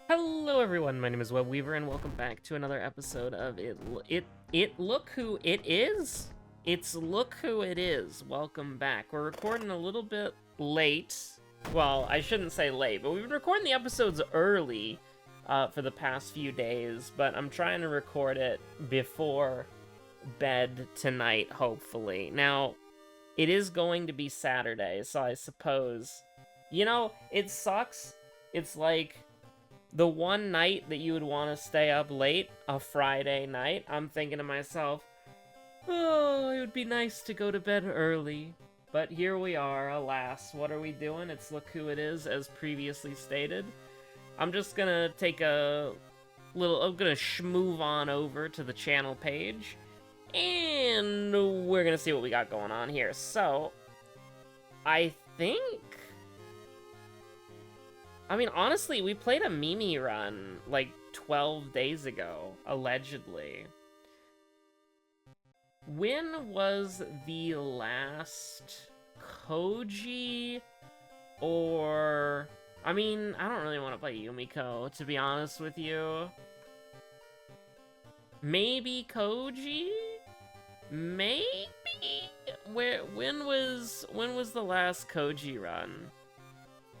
Hello everyone, my name is Webweaver and welcome back to another episode of Look Who It Is? It's Look Who It Is. Welcome back. We're recording a little bit late. Well, I shouldn't say late, but we've been recording the episodes early for the past few days, but I'm trying to record it before bed tonight, hopefully. Now, it is going to be Saturday, so I suppose... You know, it sucks. It's like... the one night that you would want to stay up late, a Friday night, I'm thinking to myself, oh, it would be nice to go to bed early. But here we are, alas. What are we doing? It's Look Who It Is, as previously stated. I'm just gonna take a little... I'm gonna schmoove on over to the channel page, and we're gonna see what we got going on here. So, I think... I mean, honestly, we played a Mimi run, like, 12 days ago, allegedly. When was the last Kouji or... I mean, I don't really want to play Yumiko, to be honest with you. Maybe Kouji? Maybe? When was the last Kouji run?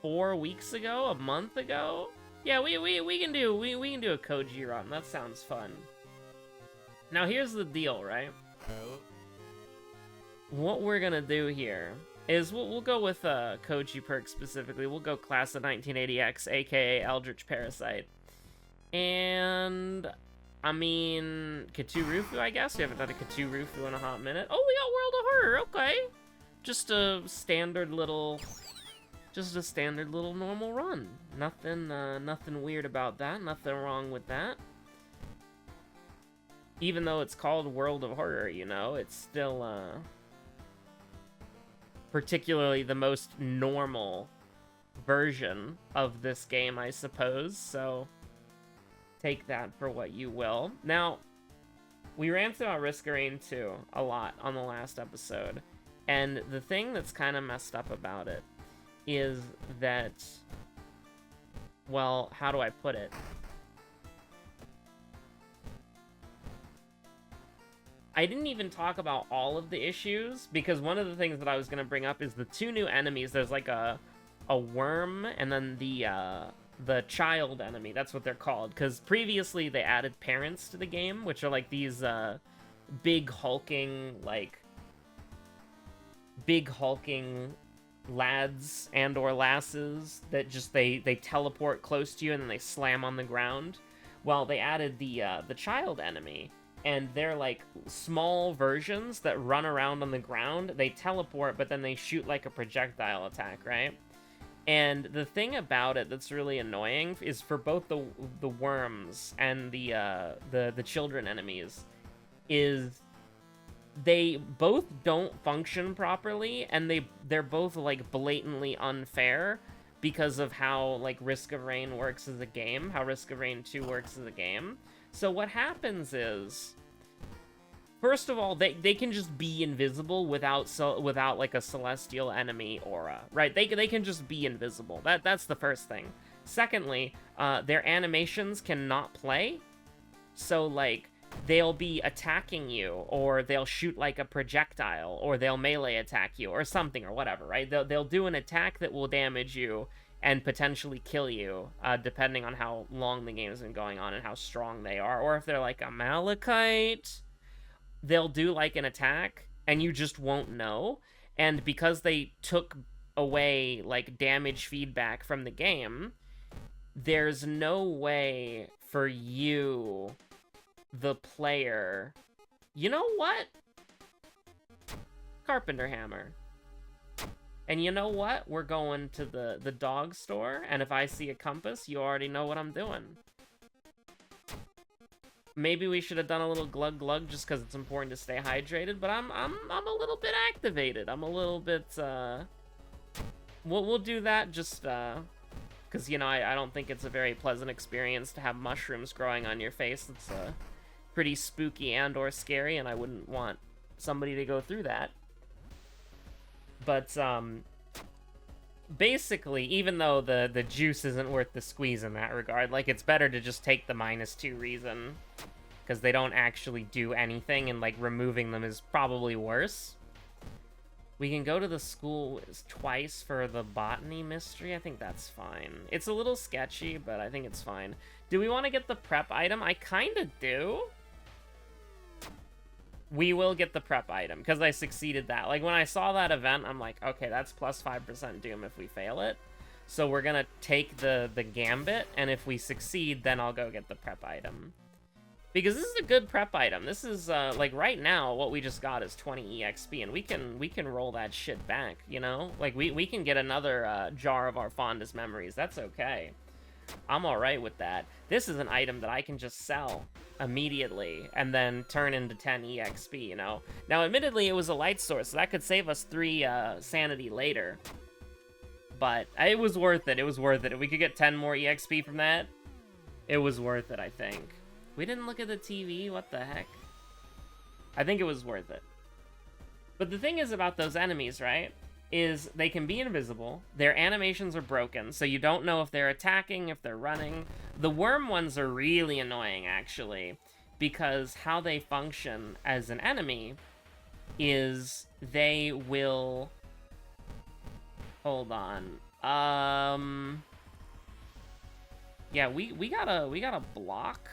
4 weeks ago? A month ago? Yeah, we can do a Kouji run. That sounds fun. Now here's the deal, right? What we're gonna do here is we'll go with Kouji perk specifically. We'll go class of 1980X, aka Eldritch Parasite. And I mean Katurufu, I guess. We haven't done a Katurufu in a hot minute. Oh, we got World of Horror, okay. Just a standard little normal run. Nothing weird about that. Nothing wrong with that. Even though it's called World of Horror, you know, it's still, particularly the most normal version of this game, I suppose. So, take that for what you will. Now, we ranted about Risk of Rain 2 a lot on the last episode. And the thing that's kind of messed up about it is that, well, how do I put it? I didn't even talk about all of the issues, because one of the things that I was going to bring up is the two new enemies. There's like a worm, and then the child enemy. That's what they're called, because previously they added parents to the game, which are like these big hulking lads and or lasses that just they teleport close to you and then they slam on the ground. Well, they added the child enemy, and they're like small versions that run around on the ground. They teleport, but then they shoot like a projectile attack, right? And the thing about it that's really annoying is for both the worms and the children enemies is they both don't function properly, and they're both like blatantly unfair because of how like Risk of Rain works as a game, how Risk of Rain 2 works as a game. So what happens is, first of all, they can just be invisible without like a celestial enemy aura, right? They can just be invisible. That's the first thing. Secondly, their animations cannot play, so like they'll be attacking you, or they'll shoot like a projectile, or they'll melee attack you, or something, or whatever, right? They'll do an attack that will damage you and potentially kill you, depending on how long the game's been going on and how strong they are. Or if they're like a Malachite, they'll do like an attack, and you just won't know. And because they took away like damage feedback from the game, there's no way for you, the player... You know what? Carpenter hammer. And you know what? We're going to the dog store, and if I see a compass, you already know what I'm doing. Maybe we should have done a little glug glug just because it's important to stay hydrated, but I'm a little bit activated. I'm a little bit, We'll do that just, because, you know, I don't think it's a very pleasant experience to have mushrooms growing on your face. It's, pretty spooky and or scary, and I wouldn't want somebody to go through that. But, basically, even though the juice isn't worth the squeeze in that regard, like, it's better to just take the -2 reason, because they don't actually do anything, and, like, removing them is probably worse. We can go to the school twice for the botany mystery. I think that's fine. It's a little sketchy, but I think it's fine. Do we want to get the prep item? I kind of do. We will get the prep item, because I succeeded that. Like, when I saw that event, I'm like, okay, that's plus 5% doom if we fail it. So we're going to take the gambit, and if we succeed, then I'll go get the prep item. Because this is a good prep item. This is, like, right now, what we just got is 20 EXP, and we can roll that shit back, you know? Like, we can get another jar of our fondest memories. That's okay. I'm alright with that. This is an item that I can just sell immediately, and then turn into 10 EXP, you know? Now, admittedly, it was a light source, so that could save us 3 sanity later. But it was worth it. It was worth it. If we could get 10 more EXP from that, it was worth it, I think. We didn't look at the TV? What the heck? I think it was worth it. But the thing is about those enemies, right? Is they can be invisible. Their animations are broken, so you don't know if they're attacking, if they're running. The worm ones are really annoying, actually, because how they function as an enemy is they will... Hold on. Yeah, we gotta block.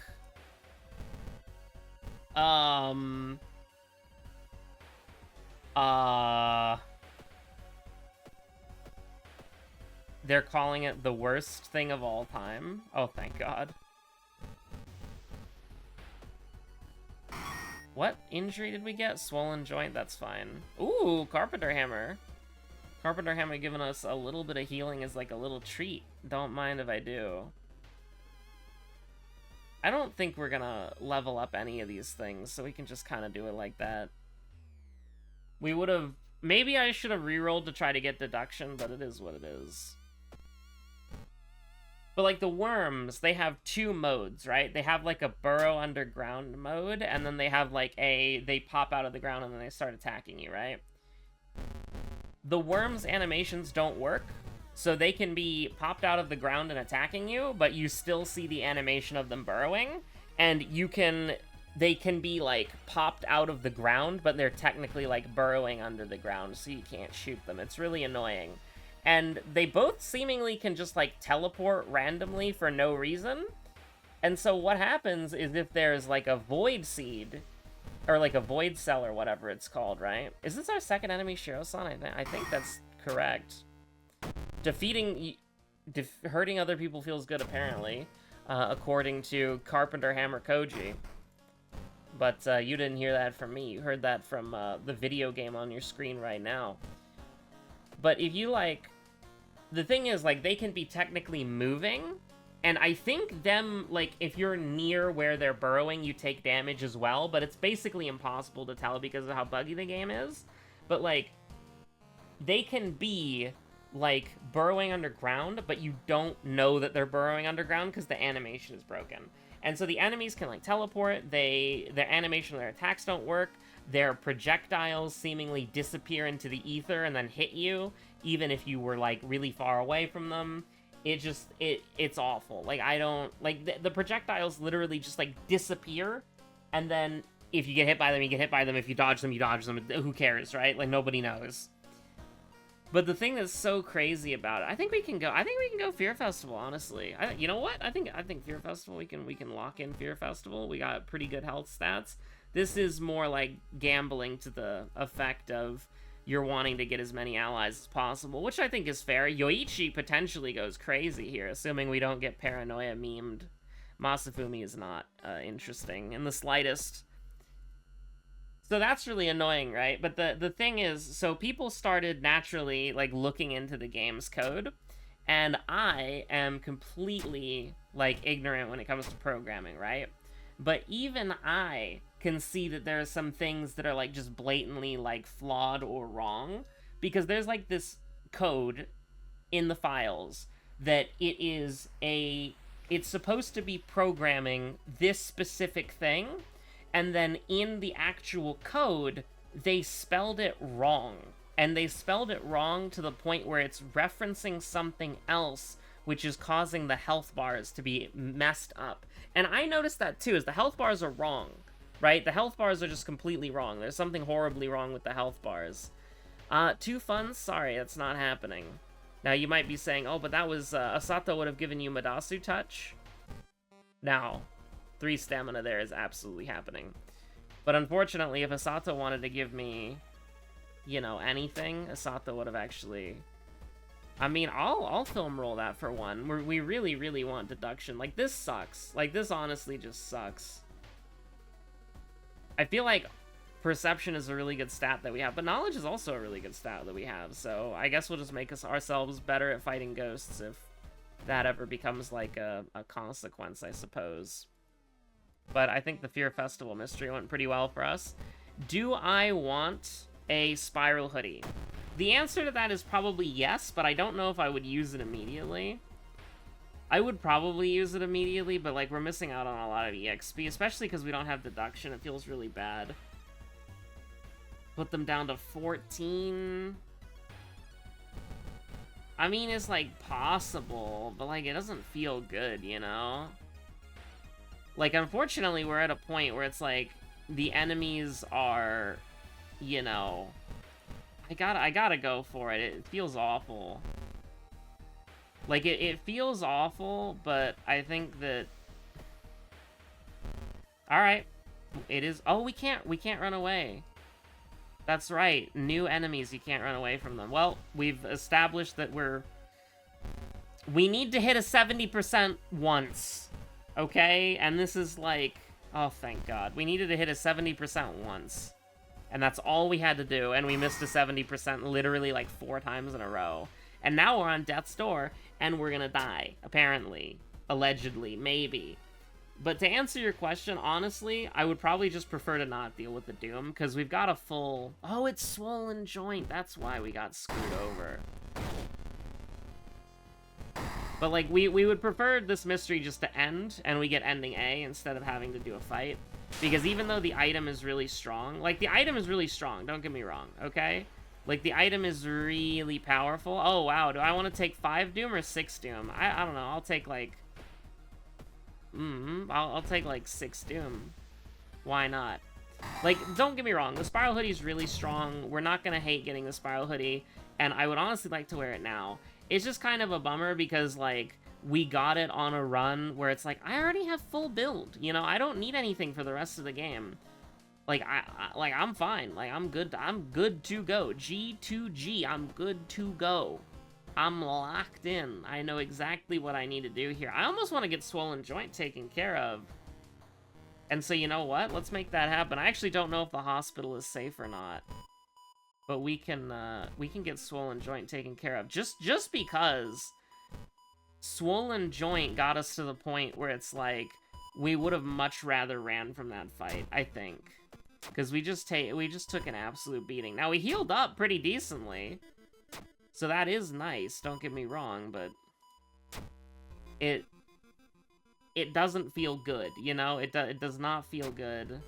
They're calling it the worst thing of all time. Oh, thank God. What injury did we get? Swollen joint, that's fine. Ooh, carpenter hammer. Carpenter hammer giving us a little bit of healing as like a little treat. Don't mind if I do. I don't think we're gonna level up any of these things, so we can just kind of do it like that. We would have... Maybe I should have rerolled to try to get deduction, but it is what it is. But, like, the worms, they have 2 modes, right? They have, like, a burrow underground mode, and then they have, like, they pop out of the ground and then they start attacking you, right? The worms' animations don't work. So they can be popped out of the ground and attacking you, but you still see the animation of them burrowing, and they can be, like, popped out of the ground, but they're technically, like, burrowing under the ground, so you can't shoot them. It's really annoying. And they both seemingly can just, like, teleport randomly for no reason. And so what happens is if there's, like, a void seed, or, like, a void cell or whatever it's called, right? Is this our second enemy, Shiro-san? I think that's correct. Hurting other people feels good, apparently, according to Carpenter Hammer Kouji. But you didn't hear that from me. You heard that from the video game on your screen right now. But if you, like... The thing is, like, they can be technically moving, and I think them, like, if you're near where they're burrowing, you take damage as well, but it's basically impossible to tell because of how buggy the game is. But, like, they can be... like, burrowing underground, but you don't know that they're burrowing underground because the animation is broken. And so the enemies can, like, teleport, their animation, their attacks don't work, their projectiles seemingly disappear into the ether and then hit you, even if you were, like, really far away from them. It's awful. Like, I don't, like, the projectiles literally just, like, disappear, and then if you get hit by them, you get hit by them, if you dodge them, you dodge them, who cares, right? Like, nobody knows. But the thing that's so crazy about it, I think we can go Fear Festival, honestly. You know what? I think Fear Festival, we can lock in Fear Festival. We got pretty good health stats. This is more like gambling to the effect of you're wanting to get as many allies as possible, which I think is fair. Yoichi potentially goes crazy here, assuming we don't get paranoia memed. Masafumi is not interesting in the slightest. So that's really annoying, right? But the thing is, so people started naturally, like, looking into the game's code, and I am completely, like, ignorant when it comes to programming, right? But even I can see that there are some things that are, like, just blatantly, like, flawed or wrong, because there's, like, this code in the files that it's supposed to be programming this specific thing, and then in the actual code, they spelled it wrong. and they spelled it wrong to the point where it's referencing something else, which is causing the health bars to be messed up. And I noticed that too, is the health bars are wrong, right? The health bars are just completely wrong. There's something horribly wrong with the health bars. 2 funds? Sorry, that's not happening. Now, you might be saying, oh, but that was, Asato would have given you Madasu Touch. Now, 3 stamina there is absolutely happening. But unfortunately, if Asato wanted to give me, you know, anything, Asato would have actually... I mean, I'll film roll that for 1. We really, really want deduction. Like, this sucks. Like, this honestly just sucks. I feel like perception is a really good stat that we have, but knowledge is also a really good stat that we have, so I guess we'll just make ourselves better at fighting ghosts if that ever becomes, like, a consequence, I suppose. But I think the Fear Festival mystery went pretty well for us. Do I want a spiral hoodie? The answer to that is probably yes, but I don't know if I would use it immediately. I would probably use it immediately, but, like, we're missing out on a lot of EXP, especially because we don't have deduction. It feels really bad. Put them down to 14. I mean, it's, like, possible, but, like, it doesn't feel good, you know? Like, unfortunately, we're at a point where it's, like, the enemies are, you know... I gotta go for it. It feels awful. Like, it feels awful, but I think that... Alright. It is... Oh, we can't run away. That's right. New enemies, you can't run away from them. Well, we've established that we need to hit a 70% once. Okay? And this is like... Oh, thank God. We needed to hit a 70% once. And that's all we had to do, and we missed a 70% literally like 4 times in a row. And now we're on death's door, and we're gonna die. Apparently. Allegedly. Maybe. But to answer your question, honestly, I would probably just prefer to not deal with the Doom, because we've got a full... Oh, it's swollen joint. That's why we got screwed over. But, like, we would prefer this mystery just to end, and we get ending A instead of having to do a fight. Because even though the item is really strong... Like, the item is really strong, don't get me wrong, okay? Like, the item is really powerful. Oh, wow. Do I want to take 5 Doom or 6 Doom? I don't know. I'll take, like... I'll take, like, 6 Doom. Why not? Like, don't get me wrong. The Spiral Hoodie is really strong. We're not gonna hate getting the Spiral Hoodie. And I would honestly like to wear it now. It's just kind of a bummer because, like, we got it on a run where it's like, I already have full build. You know, I don't need anything for the rest of the game. Like, I'm fine. Like, I'm good to go. G2G, I'm good to go. I'm locked in. I know exactly what I need to do here. I almost want to get swollen joint taken care of. And so, you know what? Let's make that happen. I actually don't know if the hospital is safe or not. But we can get swollen joint taken care of. Just because swollen joint got us to the point where it's like, we would have much rather ran from that fight, I think. Because we just took an absolute beating. Now, we healed up pretty decently. So that is nice, don't get me wrong, but it doesn't feel good, you know? It does not feel good.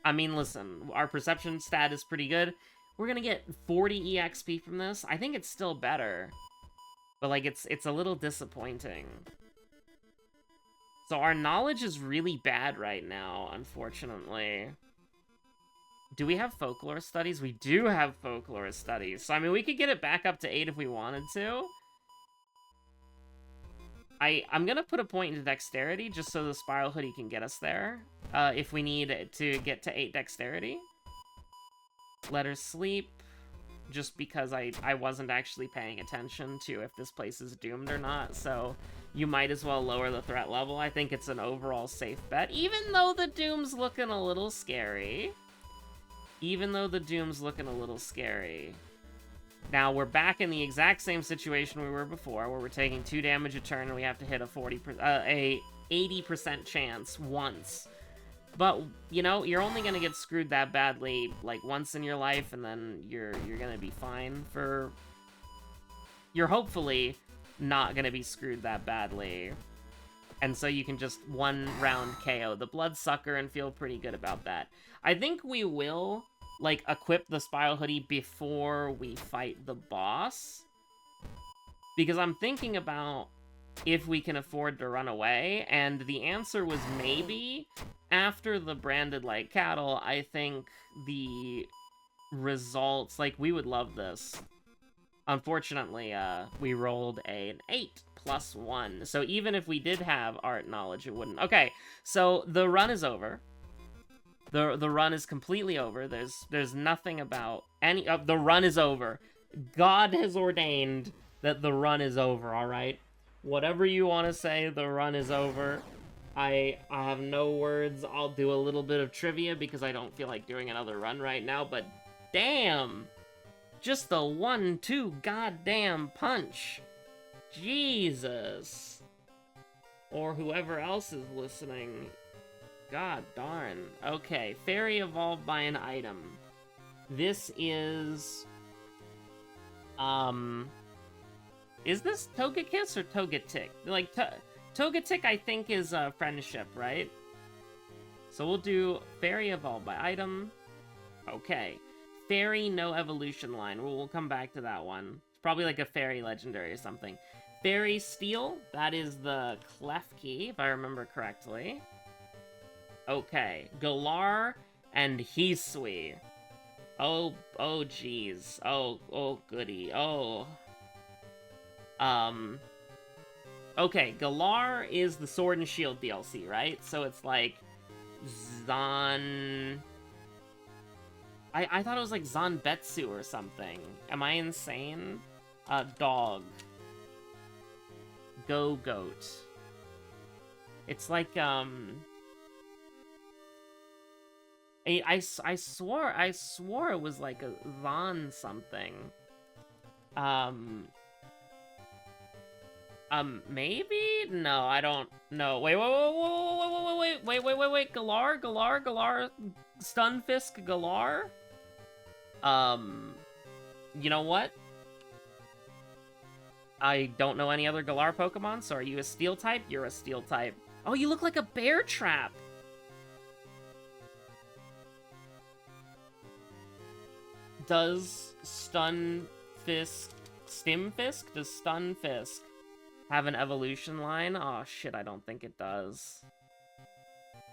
I mean, listen, our perception stat is pretty good. We're gonna get 40 EXP from this. I think it's still better. But, like, it's a little disappointing. So our knowledge is really bad right now, unfortunately. Do we have folklore studies? We do have folklore studies. So, I mean, we could get it back up to 8 if we wanted to. I'm gonna put a point into dexterity just so the Spiral Hoodie can get us there. If we need to get to 8 dexterity. Let her sleep. Just because I wasn't actually paying attention to if this place is doomed or not. So, you might as well lower the threat level. I think it's an overall safe bet. Even though the doom's looking a little scary. Now, we're back in the exact same situation we were before, where we're taking 2 damage a turn and we have to hit a 80% chance once. But, you know, you're only gonna get screwed that badly, like, once in your life, and then you're gonna be fine for... You're hopefully not gonna be screwed that badly. And so you can just 1 round KO the Bloodsucker and feel pretty good about that. I think we will like, equip the Spiral Hoodie before we fight the boss. Because I'm thinking about if we can afford to run away, and the answer was maybe. After the Branded Like Cattle, I think the results, like, we would love this. Unfortunately, we rolled an 8 plus 1, so even if we did have art knowledge, it wouldn't. Okay, so the run is over. The run is completely over. There's nothing about any... the run is over. God has ordained that the run is over, alright? Whatever you want to say, the run is over. I have no words. I'll do a little bit of trivia because I don't feel like doing another run right now, but damn! Just the 1-2 goddamn punch. Jesus. Or whoever else is listening. God darn. Okay, fairy evolved by an item. This is... Is this Togekiss or Togetic? Like, Togetic, I think, is friendship, right? So we'll do fairy evolved by item. Okay. Fairy, no evolution line. We'll come back to that one. It's probably like a fairy legendary or something. Fairy Steel, that is the Klefki, if I remember correctly. Okay. Galar and Hisui. Oh geez. Oh goody. Oh. Okay, Galar is the Sword and Shield DLC, right? So it's like Zan... I thought it was like Zanbetsu or something. Am I insane? Dog. Go-Goat. It's like, I swore it was like a Zan something. Maybe? No, I don't know. Wait, Galar, Stunfisk Galar? You know what? I don't know any other Galar Pokemon, so are you a Steel type? You're a Steel type. Oh, you look like a bear trap! Does Stunfisk... Stimfisk? Does Stunfisk have an evolution line? Oh shit, I don't think it does.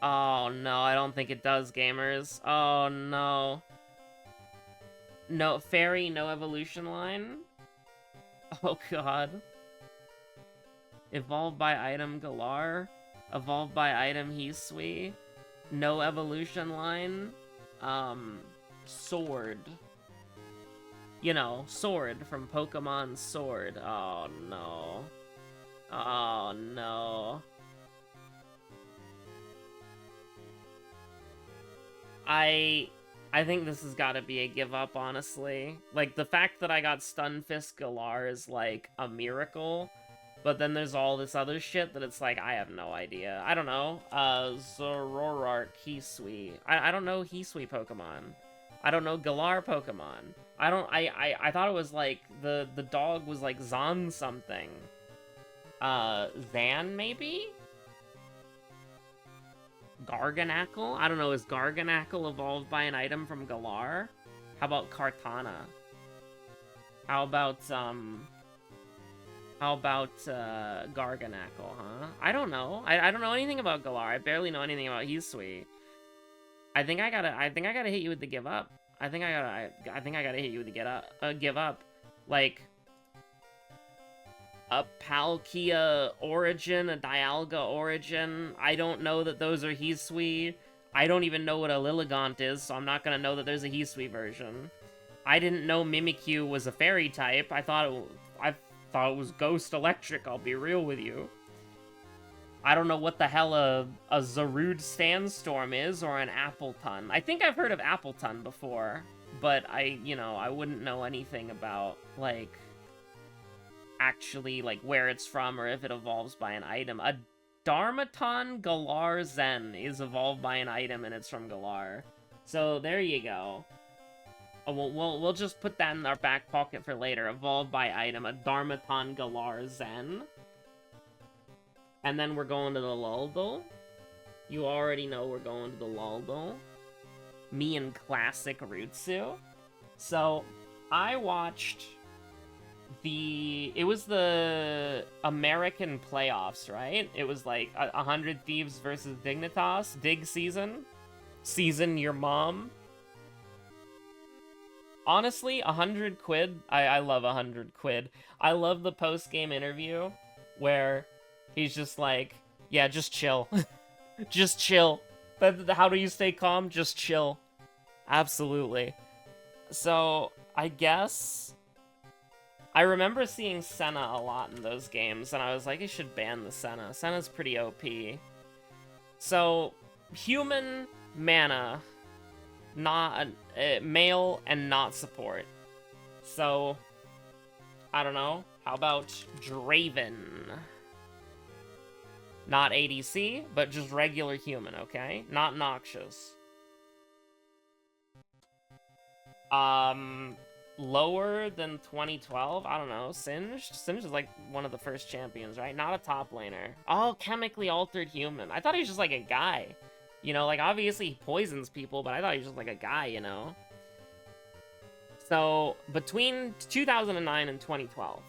Oh no, I don't think it does, gamers. Oh no. No, fairy, no evolution line? Oh god. Evolved by item Galar. Evolved by item Hisui. No evolution line. Sword. You know, Sword from Pokemon Sword. Oh no. Oh no. I think this has got to be a give up, honestly. Like, the fact that I got Stunfisk Galar is, like, a miracle. But then there's all this other shit that it's like, I have no idea. I don't know. Zoroark Hisui. I don't know Hisui Pokemon. I don't know Galar Pokemon. I thought it was, like, the dog was, like, Zan something. Zan, maybe? Garganackle? I don't know, is Garganackle evolved by an item from Galar? How about Kartana? How about Garganackle, huh? I don't know. I don't know anything about Galar. I barely know anything about Hisui. I think I gotta hit you with the give up. I think I gotta hit you with the give up. Like, a Palkia origin, a Dialga origin. I don't know that those are Hisui. I don't even know what a Lilligant is, so I'm not gonna know that there's a Hisui version. I didn't know Mimikyu was a fairy type. I thought it was Ghost Electric, I'll be real with you. I don't know what the hell a Zarude Sandstorm is, or an Appleton. I think I've heard of Appleton before, but I wouldn't know anything about, like, actually, like, where it's from or if it evolves by an item. A Darmaton Galar Zen is evolved by an item and it's from Galar. So there you go. We'll just put that in our back pocket for later. Evolved by item, a Darmaton Galar Zen. And then we're going to the Luldo. You already know we're going to the Luldo. me in classic Rutsu. So I watched it was the American playoffs, right? It was like 100 Thieves versus Dignitas, Dig season. Season your mom. Honestly, 100 quid. I love 100 quid. I love the post-game interview where he's just like, yeah, just chill. Just chill. How do you stay calm? Just chill. Absolutely. So, I guess I remember seeing Senna a lot in those games, and I was like, I should ban the Senna. Senna's pretty OP. So, human mana, not male and not support. So, I don't know. How about Draven? Not ADC, but just regular human, okay? Not noxious. Lower than 2012? I don't know. Singed? Singed is like one of the first champions, right? Not a top laner. Oh, chemically altered human. I thought he was just like a guy. You know, like obviously he poisons people, but I thought he was just like a guy, you know? So, between 2009 and 2012.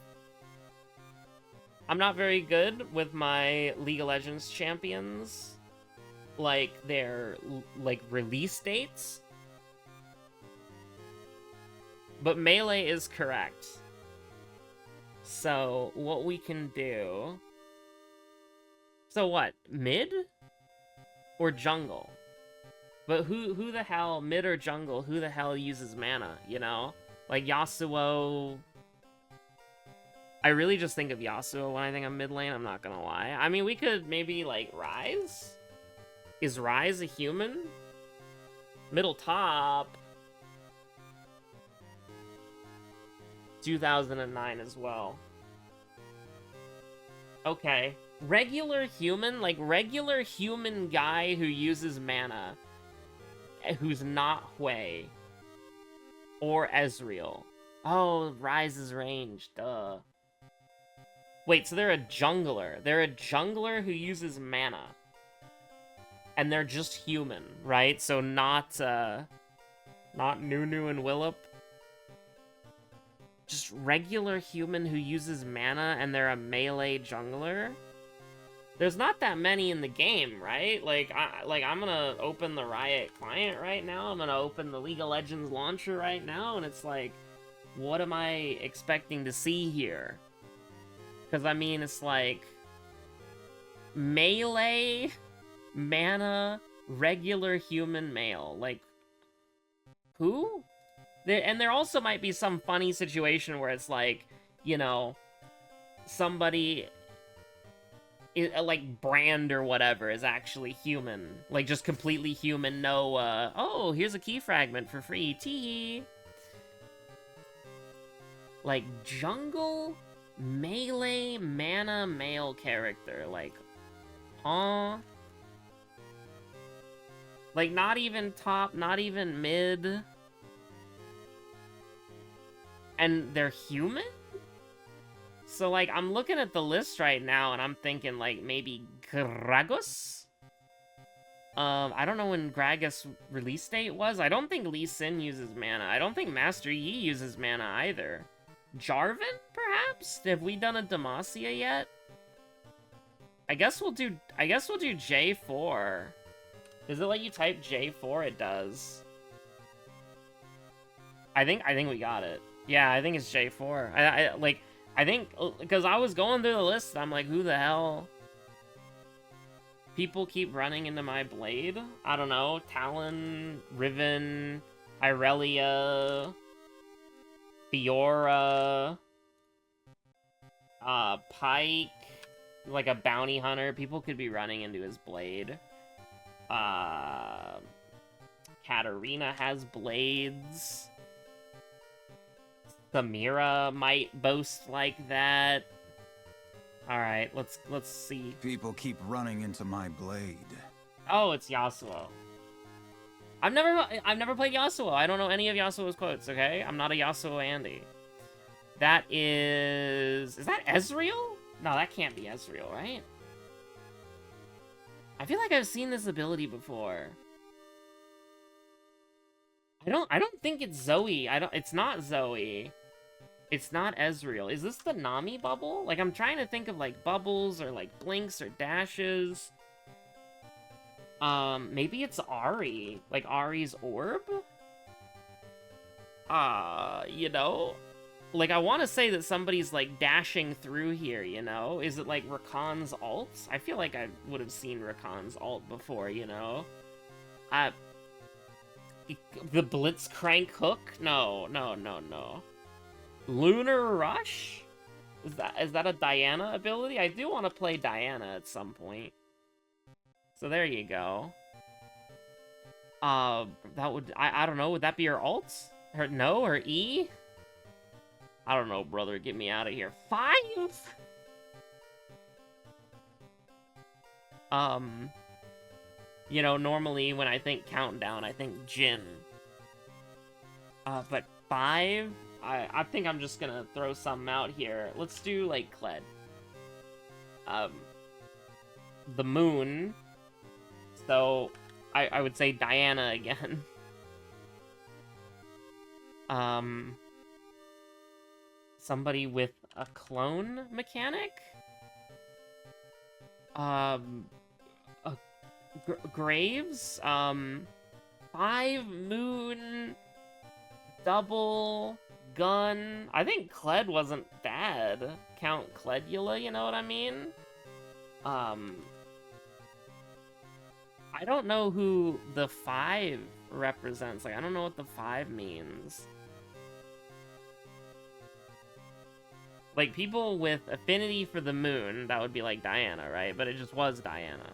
I'm not very good with my League of Legends champions. Like, their, like, release dates. But melee is correct. So, what we can do... So what? Mid? Or jungle? But who the hell, mid or jungle, who the hell uses mana, you know? Like, Yasuo... I really just think of Yasuo when I think of mid lane, I'm not gonna lie. I mean, we could maybe, like, Ryze? Is Ryze a human? Middle top... 2009 as well. Okay. Regular human? Like, regular human guy who uses mana. Who's not Hui. Or Ezreal. Oh, Ryze's range. Duh. Wait, so they're a jungler. They're a jungler who uses mana. And they're just human, right? So not Nunu and Willip. Just regular human who uses mana and they're a melee jungler? There's not that many in the game, right? Like, I'm gonna open the Riot client right now. I'm gonna open the League of Legends launcher right now, and it's like, what am I expecting to see here? Because, I mean, it's like... melee, mana, regular human male. Like, who? And there also might be some funny situation where it's like, you know, somebody, like Brand or whatever, is actually human. Like, just completely human, no, oh, here's a key fragment for free, tee. Like, jungle, melee, mana, male character, like, huh? Like, not even top, not even mid. And they're human? So, like, I'm looking at the list right now, and I'm thinking, like, maybe Gragas? I don't know when Gragas' release date was. I don't think Lee Sin uses mana. I don't think Master Yi uses mana either. Jarvan, perhaps? Have we done a Demacia yet? I guess we'll do J4. Does it let you type J4? It does. I think we got it. Yeah, I think it's J4. I think, because I was going through the list, I'm like, who the hell? People keep running into my blade? I don't know, Talon, Riven, Irelia, Fiora, Pike, like a bounty hunter. People could be running into his blade. Katarina has blades. Samira might boast like that. Alright, let's see. People keep running into my blade. Oh, it's Yasuo. I've never played Yasuo. I don't know any of Yasuo's quotes, okay? I'm not a Yasuo Andy. That is that Ezreal? No, that can't be Ezreal, right? I feel like I've seen this ability before. I don't think it's Zoe. It's not Zoe. It's not Ezreal. Is this the Nami bubble? Like, I'm trying to think of, like, bubbles or, like, blinks or dashes. Maybe it's Ari. Like, Ari's orb? You know? Like, I want to say that somebody's, like, dashing through here, you know? Is it, like, Rakan's ult? I feel like I would have seen Rakan's ult before, you know? The Blitzcrank hook? No. Lunar Rush? Is that a Diana ability? I do want to play Diana at some point. So there you go. That would... I don't know, would that be her ult? Her E? I don't know, brother. Get me out of here. 5? You know, normally when I think countdown, I think Jin. But 5? I think I'm just gonna throw something out here. Let's do, like, Kled. The moon. So, I would say Diana again. Somebody with a clone mechanic? Graves? 5 moon... double... gun... I think Kled wasn't bad. Count Kledula, you know what I mean? I don't know who the 5 represents. Like, I don't know what the 5 means. Like, people with affinity for the moon, that would be like Diana, right? But it just was Diana.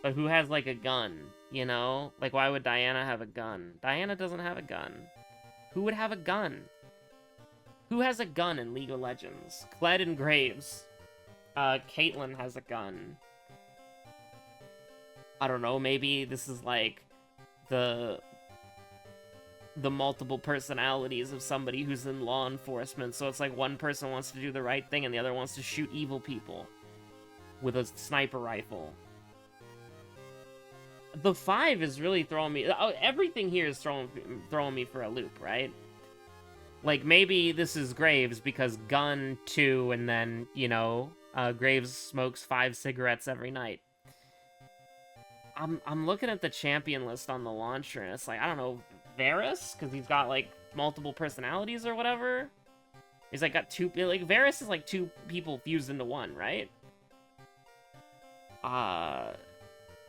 But who has, like, a gun, you know? Like, why would Diana have a gun? Diana doesn't have a gun. Who would have a gun? Who has a gun in League of Legends? Kled and Graves. Caitlyn has a gun. I don't know, maybe this is, like, the multiple personalities of somebody who's in law enforcement, so it's like one person wants to do the right thing and the other wants to shoot evil people with a sniper rifle. The 5 is really throwing me... everything here is throwing me for a loop, right? Like, maybe this is Graves because gun 2 and then, you know, Graves smokes 5 cigarettes every night. I'm looking at the champion list on the launcher and it's like, I don't know, Varus? Because he's got, like, multiple personalities or whatever? He's, like, got 2... Like, Varus is, like, 2 people fused into 1, right?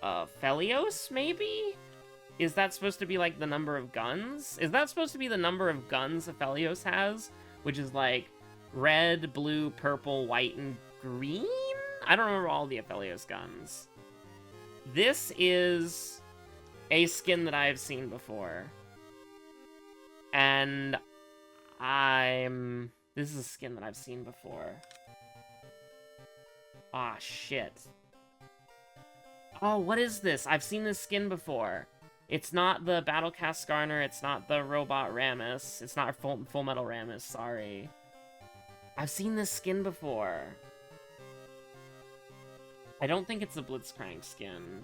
Felios, maybe? Is that supposed to be, like, the number of guns? Is that supposed to be the number of guns Felios has? Which is, like, red, blue, purple, white, and green? I don't remember all the Felios guns. This is a skin that I have seen before. And this is a skin that I've seen before. Ah, shit. Oh, what is this? I've seen this skin before. It's not the Battlecast Skarner, it's not the Robot Rammus, it's not Full Metal Rammus, sorry. I've seen this skin before. I don't think it's the Blitzcrank skin.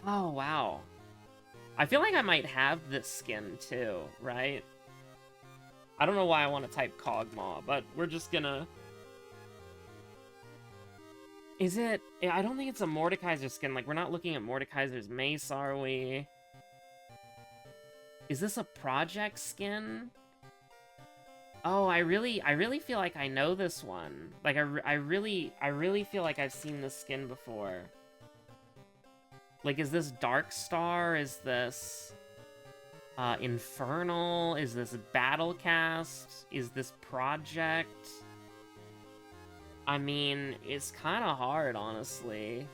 Oh, wow. I feel like I might have this skin, too, right? I don't know why I want to type Kog'Maw, but we're just gonna... Is it... I don't think it's a Mordekaiser skin. Like, we're not looking at Mordekaiser's mace, are we? Is this a project skin? Oh, I really feel like I know this one. Like, I really feel like I've seen this skin before. Like, is this Darkstar? Is this... Infernal? Is this Battlecast? Is this Project? I mean, it's kind of hard, honestly.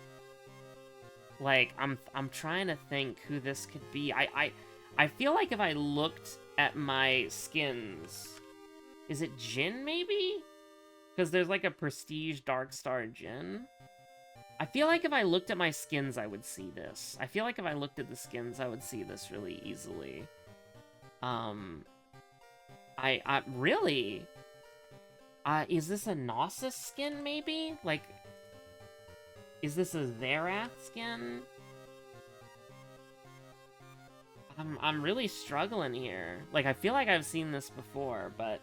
Like, I'm trying to think who this could be. I feel like if I looked at my skins... Is it Jhin, maybe? Because there's, like, a Prestige Darkstar Jhin. I feel like if I looked at my skins, I would see this. I feel like if I looked at the skins, I would see this really easily. Really? Is this a Gnosis skin, maybe? Like, is this a Zerath skin? I'm really struggling here. Like, I feel like I've seen this before, but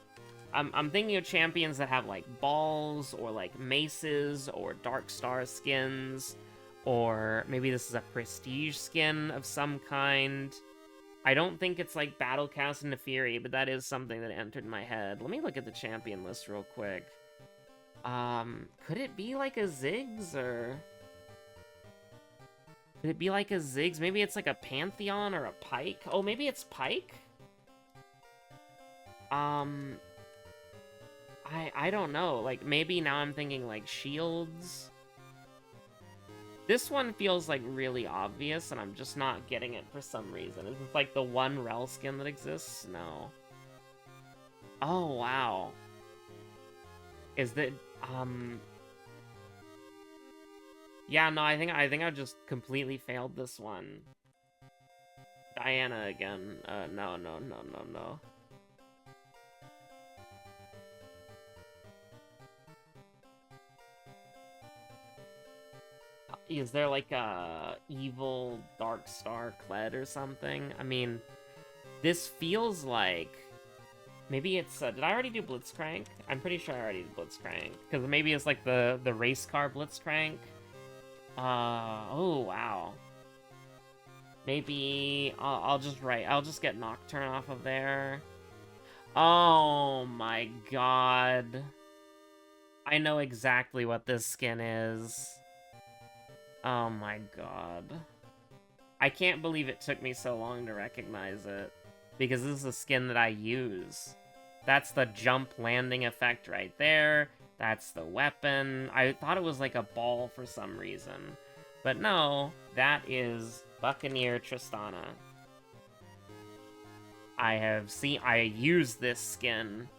I'm thinking of champions that have, like, balls, or, like, maces, or Dark Star skins, or maybe this is a prestige skin of some kind. I don't think it's, like, Battlecast and Neferi, but that is something that entered my head. Let me look at the champion list real quick. Could it be, like, a Ziggs, or... Could it be like a Ziggs? Maybe it's like a Pantheon or a Pike? Oh, maybe it's Pike? I don't know. Like, maybe now I'm thinking, like, shields? This one feels, like, really obvious, and I'm just not getting it for some reason. Is this, like, the one Rel skin that exists? No. Oh, wow. Is that, Yeah, no, I think I just completely failed this one. Diana again. No. Is there like a evil Dark Star Kled or something? I mean, this feels like... Maybe it's... did I already do Blitzcrank? I'm pretty sure I already did Blitzcrank. Because maybe it's like the race car Blitzcrank. Oh, wow. Maybe I'll just get Nocturne off of there. Oh my god. I know exactly what this skin is. Oh my god. I can't believe it took me so long to recognize it. Because this is a skin that I use. That's the jump landing effect right there. That's the weapon. I thought it was like a ball for some reason. But no, that is Buccaneer Tristana. I use this skin.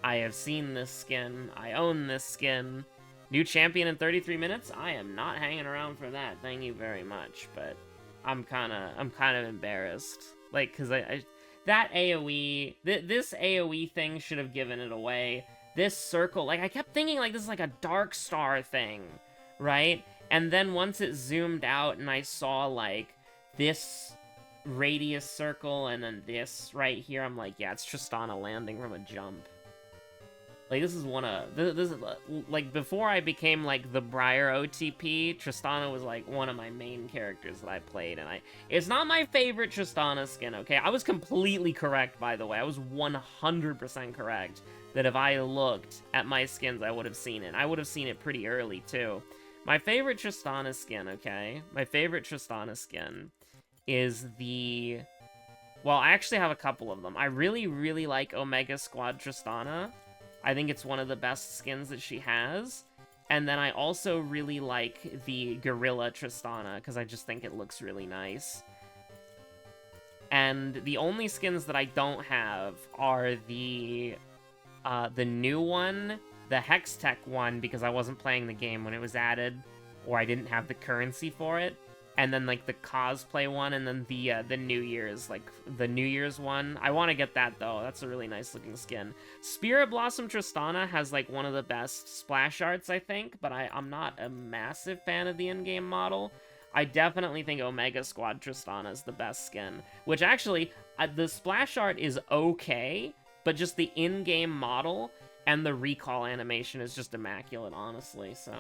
I have seen this skin. I own this skin. New champion in 33 minutes? I am not hanging around for that. Thank you very much. But I'm kind of embarrassed. Like, cause that AoE, this AoE thing should have given it away. This circle, like, I kept thinking, like, this is like a Dark Star thing, right? And then once it zoomed out and I saw, like, this radius circle and then this right here, I'm like, yeah, it's Tristana landing from a jump. Like, this is like, before I became, like, the Briar OTP, Tristana was, like, one of my main characters that I played, and it's not my favorite Tristana skin, okay? I was completely correct, by the way. I was 100% correct that if I looked at my skins, I would have seen it. I would have seen it pretty early, too. My favorite Tristana skin, okay? My favorite Tristana skin is the... Well, I actually have a couple of them. I really, really like Omega Squad Tristana. I think it's one of the best skins that she has. And then I also really like the Gorilla Tristana, because I just think it looks really nice. And the only skins that I don't have are the new one, the Hextech one, because I wasn't playing the game when it was added, or I didn't have the currency for it. And then, like, the cosplay one, and then the New Year's, like, the New Year's one. I want to get that, though. That's a really nice-looking skin. Spirit Blossom Tristana has, like, one of the best splash arts, I think, but I'm not a massive fan of the in-game model. I definitely think Omega Squad Tristana is the best skin, which, actually, the splash art is okay, but just the in-game model and the recall animation is just immaculate, honestly, so...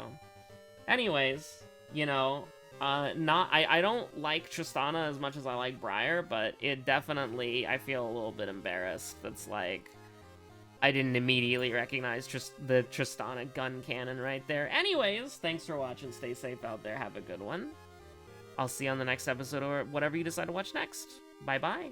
Anyways, you know... I don't like Tristana as much as I like Briar, but it definitely, I feel a little bit embarrassed. That's like, I didn't immediately recognize the Tristana gun cannon right there. Anyways, thanks for watching. Stay safe out there. Have a good one. I'll see you on the next episode or whatever you decide to watch next. Bye-bye.